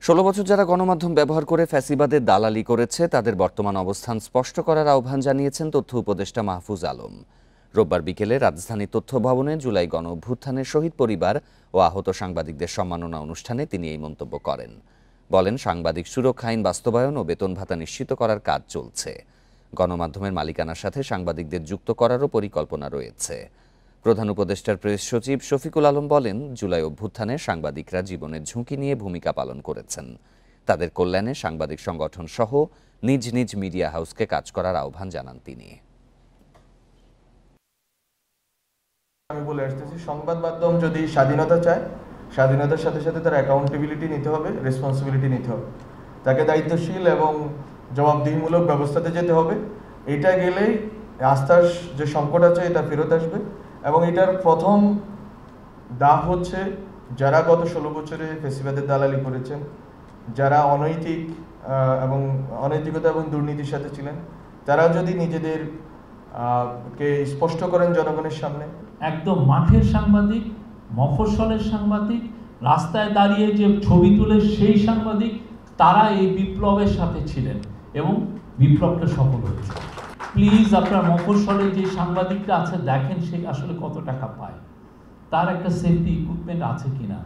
16 বছর যারা গণমাধ্যম ব্যবহার করে ফ্যাসিবাদের দালালি করেছে তাদের বর্তমান অবস্থান স্পষ্ট করার আহ্বান জানিয়েছেন তথ্য উপদেষ্টা মাহফুজ আলম। রোববার বিকেলে রাজধানী তথ্য ভবনে জুলাই গণ অভ্যুত্থানের শহীদ পরিবার ও আহত সাংবাদিকদের সম্মাননা অনুষ্ঠানে তিনি এই মন্তব্য করেন। বলেন, সাংবাদিক সুরক্ষা আইন বাস্তবায়ন ও বেতন ভাতা নিশ্চিত করার কাজ চলছে। গণমাধ্যমের মালিকানার সাথে সাংবাদিকদের যুক্ত করারও পরিকল্পনা রয়েছে। প্রধান উপদেষ্টার প্রেস সচিব শফিকুল আলম বলেন, জুলাই অভ্যুত্থানে সাংবাদিকরা জীবনের ঝুঁকি নিয়ে ভূমিকা পালন করেছেন। তাদের কল্যাণে সাংবাদিক সংগঠন সহ নিজ নিজ মিডিয়া হাউসকে কাজ করার আহ্বান জানান তিনি। আমি বলে আসতেছি, সংবাদ মাধ্যম যদি স্বাধীনতা চায়, স্বাধীনতার সাথে সাথে তার অ্যাকাউন্টেবিলিটি নিতে হবে, রেসপন্সিবিলিটি নিতে হবে, তাকে দায়িত্বশীল এবং জবাবদিহিমূলক ব্যবস্থাতে যেতে হবে। এটা গেলেই আস্থার যে সংকট আছে এটা ফেরত আসবে। এবং এটার প্রথম দাগ হচ্ছে যারা গত 16 বছরে ফ্যাসিবাদের দালালি করেছেন, যারা অনৈতিক এবং অনৈতিকতা এবং দুর্নীতির সাথে ছিলেন, তারা যদি নিজেদের কে স্পষ্ট করেন জনগণের সামনে। একদম মাঠের সাংবাদিক, মফস্বলের সাংবাদিক, রাস্তায় দাঁড়িয়ে যে ছবি তুলে সেই সাংবাদিক, তারা এই বিপ্লবের সাথে ছিলেন এবং বিপ্লবটা সফল হয়েছে। প্লিজ আপনার মফস্বলে যে সাংবাদিকটা আছে দেখেন সে আসলে কত টাকা পায়, তার একটা সেফটি ইকুইপমেন্ট আছে কিনা।